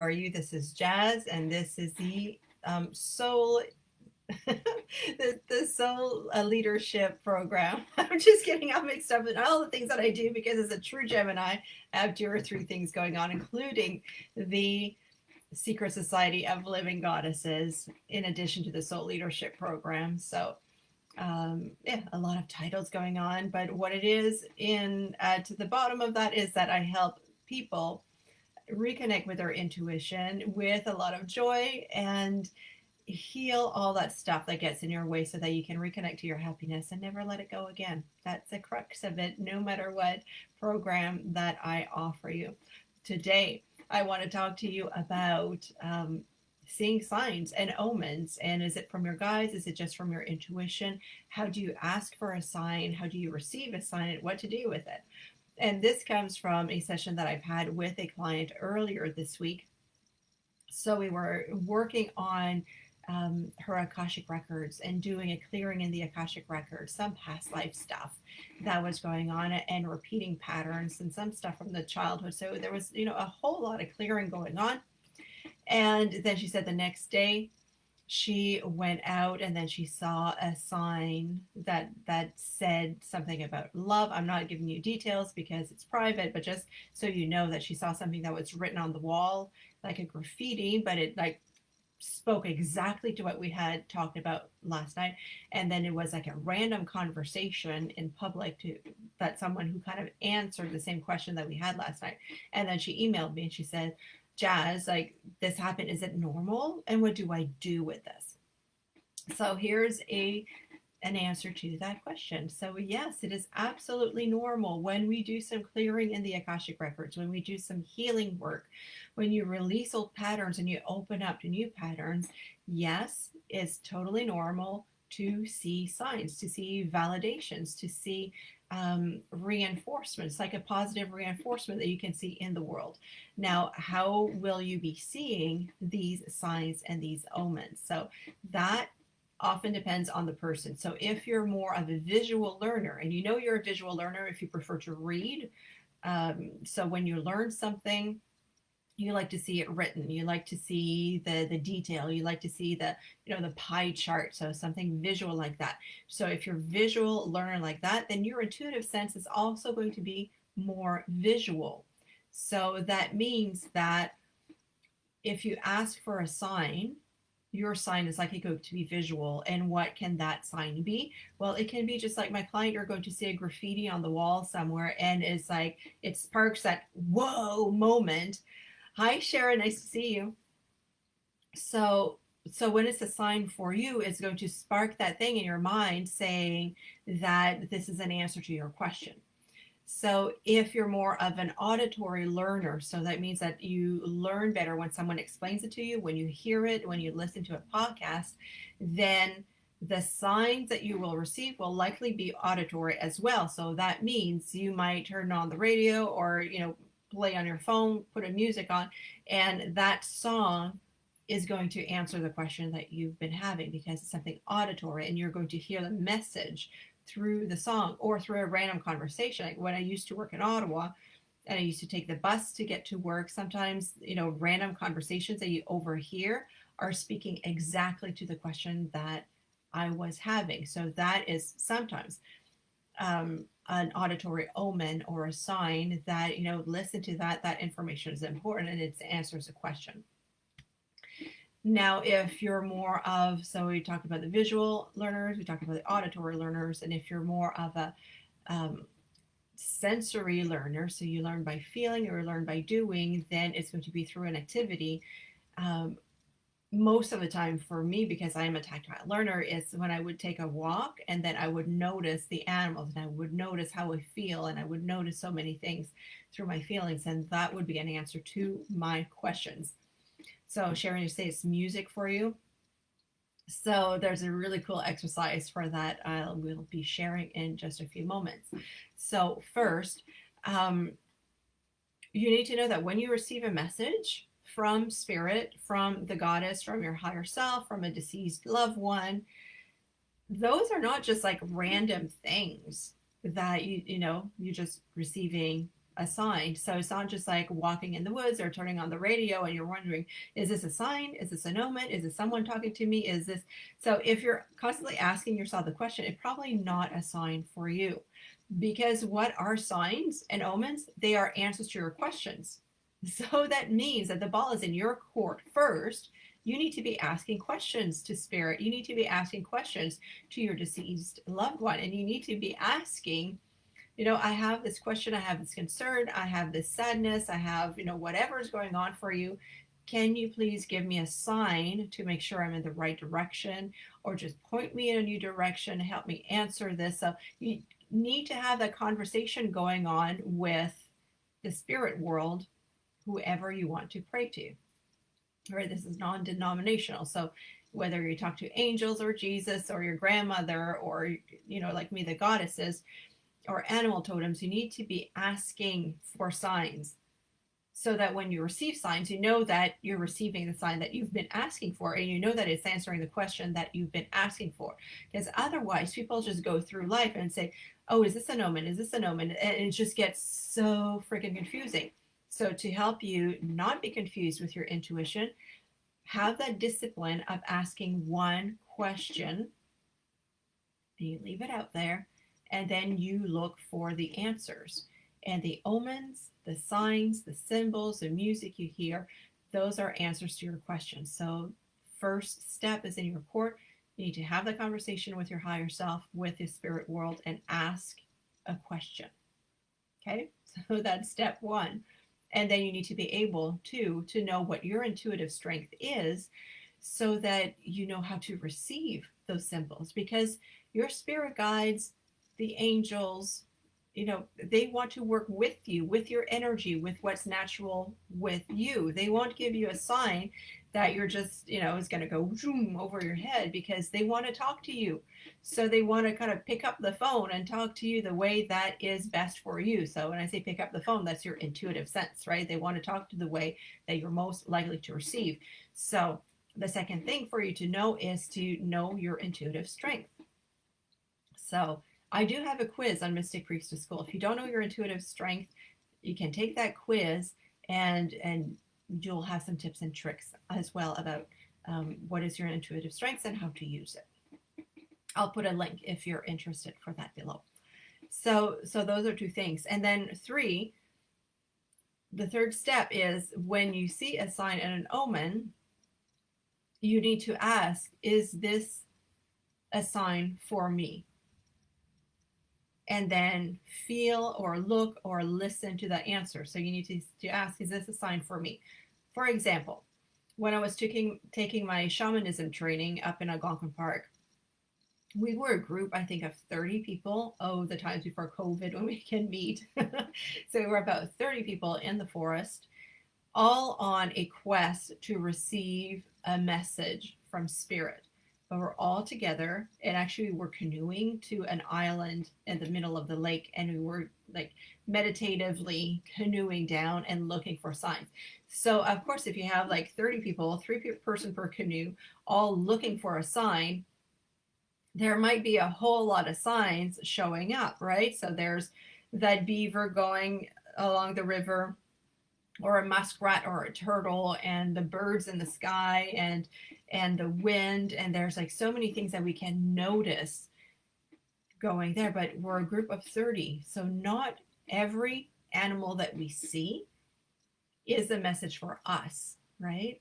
are you? This is Jazz, and this is the soul, the soul leadership program. I'm just getting all mixed up in all the things that I do because as a true Gemini, I have two or three things going on, including the Secret Society of Living Goddesses, in addition to the soul leadership program. So yeah, a lot of titles going on, but what it is in to the bottom of that is that I help people reconnect with their intuition with a lot of joy and heal all that stuff that gets in your way so that you can reconnect to your happiness and never let it go again. That's the crux of it, no matter what program that I offer you. Today, I want to talk to you about seeing signs and omens. And is it from your guides? Is it just from your intuition? How do you ask for a sign? How do you receive a sign? And what to do with it? And this comes from a session that I've had with a client earlier this week. So we were working on her Akashic records and doing a clearing in the Akashic records, some past life stuff that was going on and repeating patterns and some stuff from the childhood. So there was, a whole lot of clearing going on. And then she said the next day she went out and then she saw a sign that said something about love. I'm not giving you details because it's private, but just so you know that she saw something that was written on the wall like a graffiti, but it like spoke exactly to what we had talked about last night. And then it was like a random conversation in public to that someone who kind of answered the same question that we had last night. And then she emailed me and she said, Jazz, like this happened, is it normal, and what do I do with this? So here's an answer to that question. So yes, it is absolutely normal when we do some clearing in the Akashic records, when we do some healing work, when you release old patterns and you open up to new patterns. Yes, it's totally normal to see signs, to see validations, to see reinforcements, like a positive reinforcement that you can see in the world. Now, how will you be seeing these signs and these omens? So that often depends on the person. So if you're more of a visual learner, and you're a visual learner if you prefer to read, so when you learn something, you like to see it written, you like to see the detail, you like to see the pie chart, so something visual like that. So if you're a visual learner like that, then your intuitive sense is also going to be more visual. So that means that if you ask for a sign, your sign is likely going to be visual. And what can that sign be? Well, it can be just like my client, you're going to see a graffiti on the wall somewhere, and it's like it sparks that whoa moment. Hi, Sharon. Nice to see you. So when it's a sign for you, it's going to spark that thing in your mind saying that this is an answer to your question. So if you're more of an auditory learner, so that means that you learn better when someone explains it to you, when you hear it, when you listen to a podcast, then the signs that you will receive will likely be auditory as well. So that means you might turn on the radio or, play on your phone, put a music on, and that song is going to answer the question that you've been having because it's something auditory and you're going to hear the message through the song or through a random conversation. Like when I used to work in Ottawa and I used to take the bus to get to work, sometimes, random conversations that you overhear are speaking exactly to the question that I was having. So that is sometimes an auditory omen or a sign that, listen to that information is important and it answers a question. Now, if you're more of, so we talked about the visual learners, we talked about the auditory learners, and if you're more of a sensory learner, so you learn by feeling or learn by doing, then it's going to be through an activity. Most of the time for me, because I am a tactile learner, is when I would take a walk and then I would notice the animals and I would notice how I feel and I would notice so many things through my feelings, and that would be an answer to my questions. So Sharon, you say it's music for you. So there's a really cool exercise for that I will be sharing in just a few moments. So first, you need to know that when you receive a message from spirit, from the goddess, from your higher self, from a deceased loved one, those are not just like random things that you just receiving a sign. So it's not just like walking in the woods or turning on the radio and you're wondering, is this a sign? Is this an omen? Is this someone talking to me? Is this? So if you're constantly asking yourself the question, it's probably not a sign for you. Because what are signs and omens? They are answers to your questions. So that means that the ball is in your court first. You need to be asking questions to spirit. You need to be asking questions to your deceased loved one. And you need to be asking, I have this question, I have this concern, I have this sadness, I have, whatever is going on for you. Can you please give me a sign to make sure I'm in the right direction, or just point me in a new direction, help me answer this? So you need to have that conversation going on with the spirit world, whoever you want to pray to. All right, this is non-denominational. So whether you talk to angels or Jesus or your grandmother or, like me, the goddesses or animal totems, you need to be asking for signs so that when you receive signs, you know that you're receiving the sign that you've been asking for, and you know that it's answering the question that you've been asking for. Because otherwise, people just go through life and say, oh, is this an omen? Is this an omen? And it just gets so freaking confusing. So to help you not be confused with your intuition, have that discipline of asking one question. You leave it out there, and then you look for the answers. And the omens, the signs, the symbols, the music you hear, those are answers to your questions. So first step is in your court. You need to have that conversation with your higher self, with the spirit world, and ask a question. Okay, so that's step one. And then you need to be able to know what your intuitive strength is so that you know how to receive those symbols. Because your spirit guides, the angels, they want to work with you, with your energy, with what's natural with you. They won't give you a sign that you're just, is going to go zoom over your head, because they want to talk to you. So they want to kind of pick up the phone and talk to you the way that is best for you. So when I say pick up the phone, that's your intuitive sense, right? They want to talk to the way that you're most likely to receive. So the second thing for you to know is to know your intuitive strength. So I do have a quiz on Mystic Priestess School. If you don't know your intuitive strength, you can take that quiz, and you'll have some tips and tricks as well about what is your intuitive strengths and how to use it. I'll put a link if you're interested for that below. So those are two things. And then three, the third step is when you see a sign and an omen, you need to ask, is this a sign for me? And then feel or look or listen to the answer. So you need to ask, is this a sign for me? For example, when I was taking my shamanism training up in Algonquin Park, we were a group, I think, of 30 people. Oh, the times before COVID when we can meet. So we were about 30 people in the forest, all on a quest to receive a message from spirit. But we're all together, and actually we're canoeing to an island in the middle of the lake, and we were like meditatively canoeing down and looking for signs. So of course, if you have like 30 people, 3-person per canoe, all looking for a sign, there might be a whole lot of signs showing up, right? So there's that beaver going along the river, or a muskrat or a turtle, and the birds in the sky, and the wind, and there's like so many things that we can notice going there. But we're a group of 30, so not every animal that we see is a message for us, right?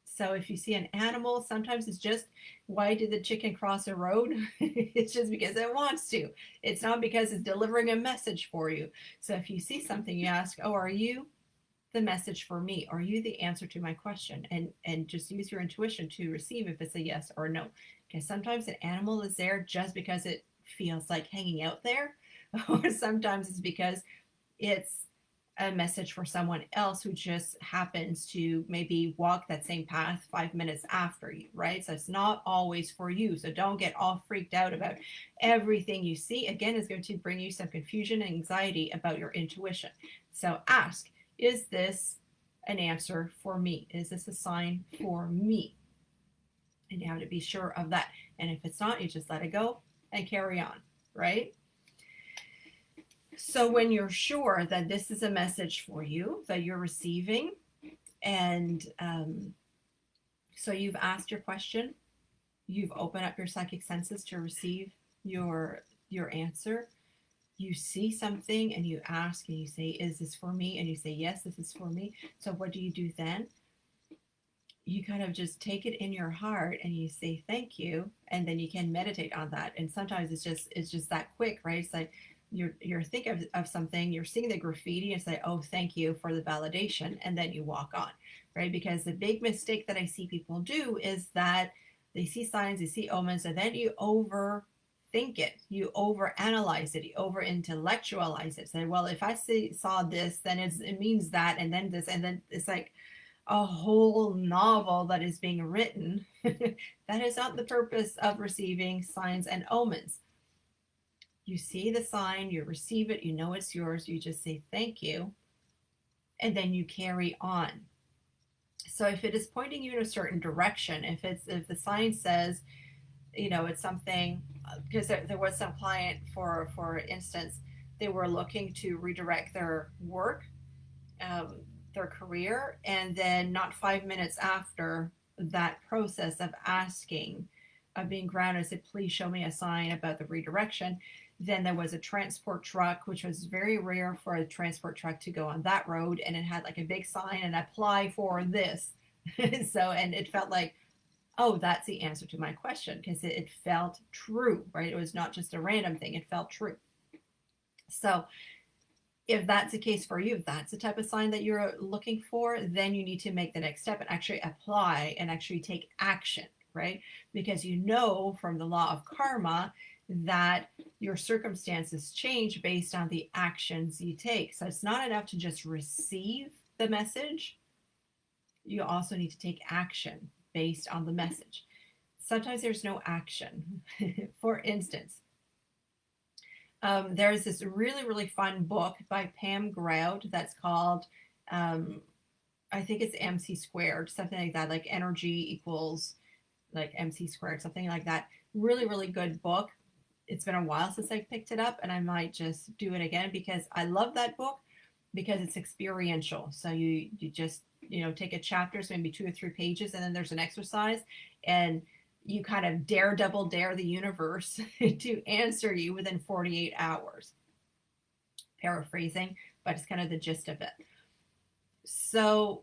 So if you see an animal, sometimes it's just, why did the chicken cross a road? It's just because it wants to. It's not because it's delivering a message for you. So if you see something, you ask, oh, are you the message for me? Are you the answer to my question? And just use your intuition to receive if it's a yes or no. Because sometimes an animal is there just because it feels like hanging out there, or sometimes it's because it's a message for someone else who just happens to maybe walk that same path 5 minutes after you, right? So it's not always for you. So don't get all freaked out about everything you see. Again, is going to bring you some confusion and anxiety about your intuition. So ask, is this an answer for me? Is this a sign for me? And you have to be sure of that. And if it's not, you just let it go and carry on, right? So when you're sure that this is a message for you that you're receiving, and so you've asked your question, you've opened up your psychic senses to receive your answer. You see something and you ask and you say, is this for me? And you say, yes, this is for me. So what do you do then? You kind of just take it in your heart and you say thank you, and then you can meditate on that. And sometimes it's just that quick, right? It's like you're thinking of something, you're seeing the graffiti and say, oh, thank you for the validation, and then you walk on, right? Because the big mistake that I see people do is that they see signs, they see omens, and then you overthink it, you overanalyze it, you over intellectualize it. Say, well, if I saw this, then it means that, and then this, and then it's like a whole novel that is being written. That is not the purpose of receiving signs and omens. You see the sign, you receive it, you know it's yours, you just say thank you, and then you carry on. So if it is pointing you in a certain direction, if the sign says, it's something, because there was some client, for instance, they were looking to redirect their work, um, their career, and then not 5 minutes after that process of asking, of being grounded, said, please show me a sign about the redirection. Then there was a transport truck, which was very rare for a transport truck to go on that road, and it had like a big sign and apply for this. So, and it felt like, oh, that's the answer to my question, because it felt true, right? It was not just a random thing, it felt true. So if that's the case for you, if that's the type of sign that you're looking for, then you need to make the next step and actually apply and actually take action, right? Because you know from the law of karma that your circumstances change based on the actions you take. So it's not enough to just receive the message. You also need to take action based on the message. Sometimes there's no action. For instance, there's this really, really fun book by Pam Grout that's called, I think it's MC squared, something like that, like energy equals like MC squared, something like that. Really, really good book. It's been a while since I picked it up, and I might just do it again because I love that book, because it's experiential. So you just, take a chapter, so maybe 2 or 3 pages, and then there's an exercise, and you kind of double dare the universe to answer you within 48 hours. Paraphrasing, but it's kind of the gist of it. So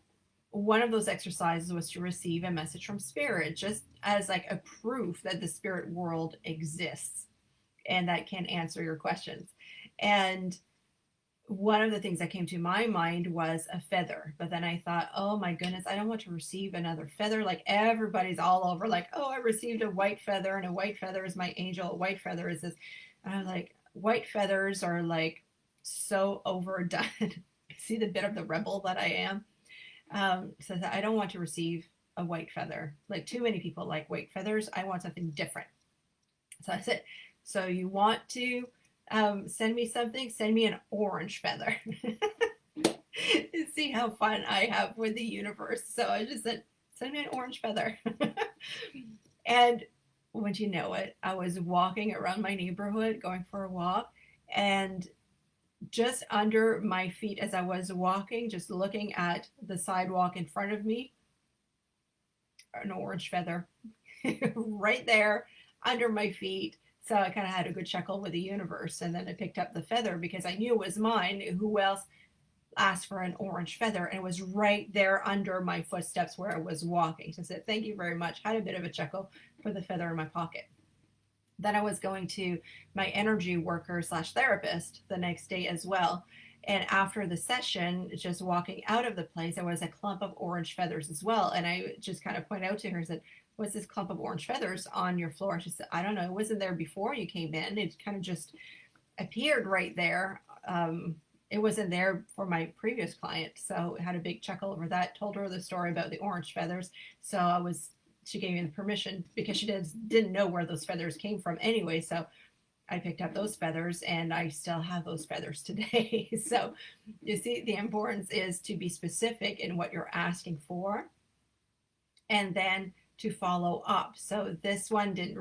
one of those exercises was to receive a message from spirit, just as like a proof that the spirit world exists and that can answer your questions. And one of the things that came to my mind was a feather. But then I thought, oh my goodness, I don't want to receive another feather. Like everybody's all over, like, oh, I received a white feather, and a white feather is my angel. A white feather is this. And I'm like, white feathers are like so overdone. See the bit of the rebel that I am. So I don't want to receive a white feather. Like too many people like white feathers. I want something different. So I said, so you want to send me something, send me an orange feather. See how fun I have with the universe. So I just said, send me an orange feather. And wouldn't you know it, I was walking around my neighborhood, going for a walk, and just under my feet as I was walking, just looking at the sidewalk in front of me, an orange feather right there under my feet. So I kind of had a good chuckle with the universe. And then I picked up the feather because I knew it was mine. Who else asked for an orange feather? And it was right there under my footsteps where I was walking. So I said, thank you very much. Had a bit of a chuckle for the feather in my pocket. Then I was going to my energy worker / therapist the next day as well. And after the session, just walking out of the place, there was a clump of orange feathers as well. And I just kind of pointed out to her and said, what's this clump of orange feathers on your floor? And she said, I don't know. It wasn't there before you came in. It kind of just appeared right there. It wasn't there for my previous client. So I had a big chuckle over that, told her the story about the orange feathers. So she gave me the permission because she didn't know where those feathers came from anyway. So I picked up those feathers and I still have those feathers today. So you see, the importance is to be specific in what you're asking for and then to follow up. So this one didn't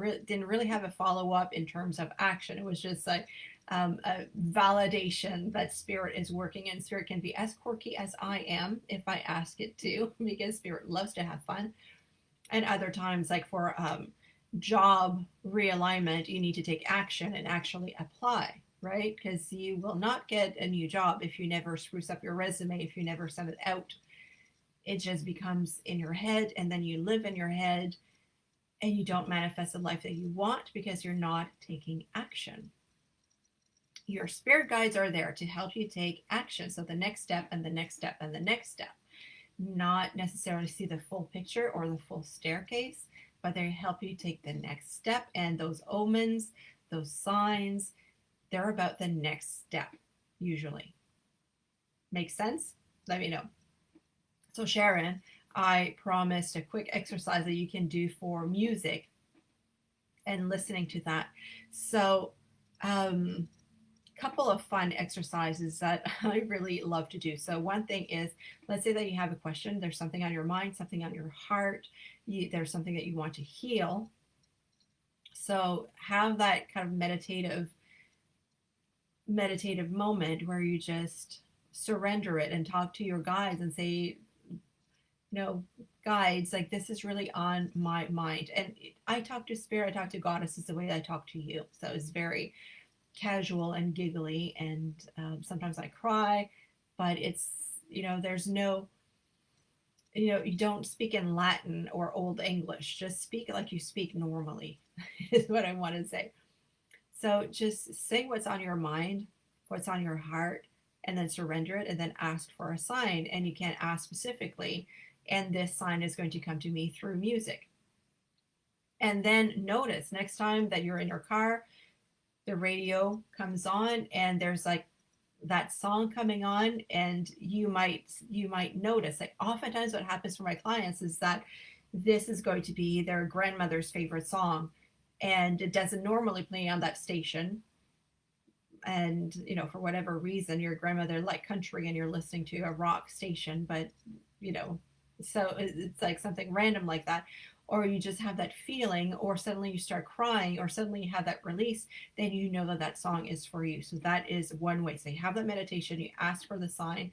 really have a follow up in terms of action. It was just like, a validation that spirit is working, and spirit can be as quirky as I am if I ask it to, because spirit loves to have fun. And other times, like for job realignment, you need to take action and actually apply, right? Because you will not get a new job if you never spruce up your resume, if you never send it out. It just becomes in your head, and then you live in your head, and you don't manifest the life that you want because you're not taking action. Your spirit guides are there to help you take action. So the next step and the next step and the next step, not necessarily see the full picture or the full staircase, but they help you take the next step. And those omens, those signs, they're about the next step, usually. Make sense? Let me know. So, Sharon, I promised a quick exercise that you can do for music and listening to that. So, couple of fun exercises that I really love to do. So one thing is, let's say that you have a question, there's something on your mind, something on your heart, there's something that you want to heal. So have that kind of meditative moment where you just surrender it and talk to your guides and say, guides, like this is really on my mind. And I talk to spirit, I talk to goddesses the way I talk to you. So it's very casual and giggly, and sometimes I cry, but it's, there's no, you don't speak in Latin or Old English, just speak like you speak normally, is what I want to say. So just say what's on your mind, what's on your heart, and then surrender it, and then ask for a sign. And you can't ask specifically, and this sign is going to come to me through music. And then notice next time that you're in your car, the radio comes on and there's like that song coming on, and you might notice, like oftentimes what happens for my clients is that this is going to be their grandmother's favorite song, and it doesn't normally play on that station. And for whatever reason, your grandmother liked country and you're listening to a rock station, but you know so it's like something random like that. Or you just have that feeling, or suddenly you start crying, or suddenly you have that release, then you know that that song is for you. So that is one way. So you have that meditation, you ask for the sign,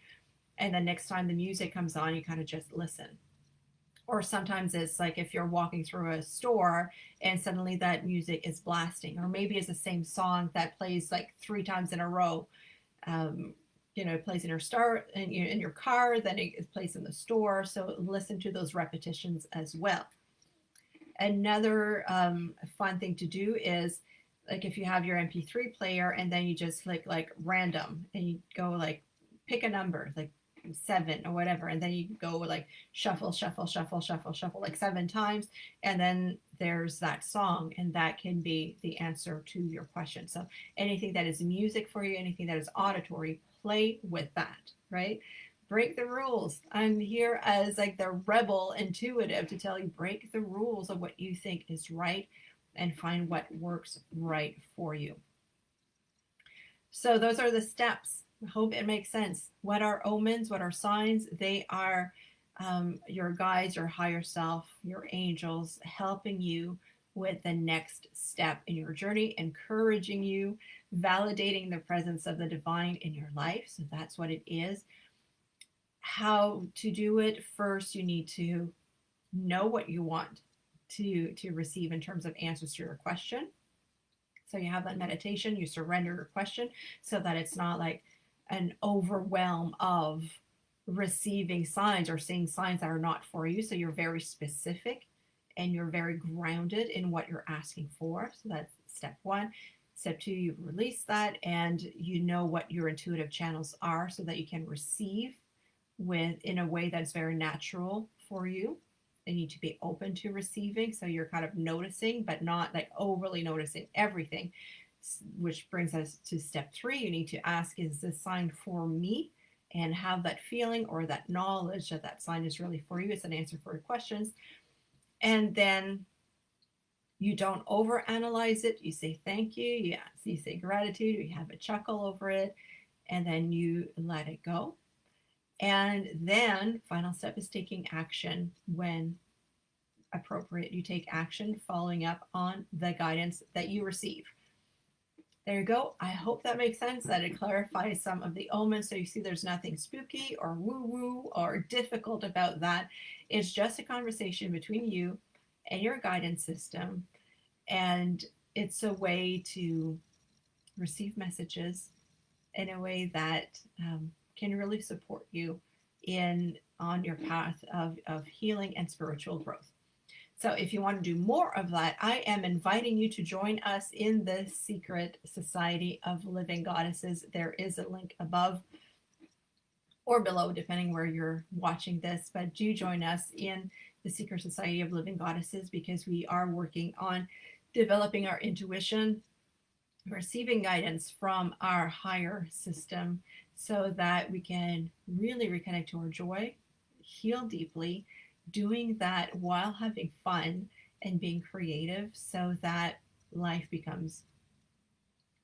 and then next time the music comes on, you kind of just listen. Or sometimes it's like if you're walking through a store and suddenly that music is blasting, or maybe it's the same song that plays like 3 times in a row. It plays in your car, then it plays in the store. So listen to those repetitions as well. Another fun thing to do is, like, if you have your MP3 player and then you just click like random and you go like pick a number like 7 or whatever, and then you go like shuffle, shuffle, shuffle, shuffle, shuffle like 7 times, and then there's that song, and that can be the answer to your question. So anything that is music for you, anything that is auditory, play with that, right? Break the rules. I'm here as like the rebel intuitive to tell you, break the rules of what you think is right and find what works right for you. So those are the steps. I hope it makes sense. What are omens? What are signs? They are your guides, your higher self, your angels helping you with the next step in your journey, encouraging you, validating the presence of the divine in your life. So that's what it is. How to do it? First, you need to know what you want to receive in terms of answers to your question. So you have that meditation, you surrender your question so that it's not like an overwhelm of receiving signs or seeing signs that are not for you. So you're very specific and you're very grounded in what you're asking for. So that's step 1. Step 2, you release that and you know what your intuitive channels are so that you can receive in a way that's very natural for you. They need to be open to receiving. So you're kind of noticing, but not like overly noticing everything, which brings us to step 3. You need to ask, is this sign for me? And have that feeling or that knowledge that that sign is really for you. It's an answer for your questions. And then you don't overanalyze it. You say thank you. You say gratitude. You have a chuckle over it. And then you let it go. And then final step is taking action when appropriate. You take action following up on the guidance that you receive. There you go. I hope that makes sense, that it clarifies some of the omens. So you see there's nothing spooky or woo-woo or difficult about that. It's just a conversation between you and your guidance system. And it's a way to receive messages in a way that can really support you in on your path of healing and spiritual growth. So if you want to do more of that, I am inviting you to join us in the Secret Society of Living Goddesses. There is a link above or below, depending where you're watching this, but do join us in the Secret Society of Living Goddesses, because we are working on developing our intuition, receiving guidance from our higher system, so that we can really reconnect to our joy, heal deeply, doing that while having fun and being creative, so that life becomes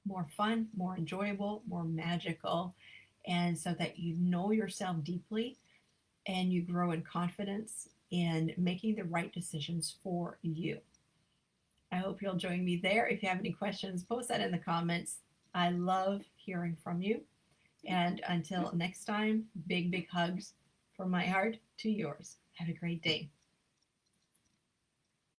more fun, more enjoyable, more magical, and so that you know yourself deeply and you grow in confidence in making the right decisions for you. I hope you'll join me there. If you have any questions, post that in the comments. I love hearing from you. And until next time, big, big hugs from my heart to yours. Have a great day.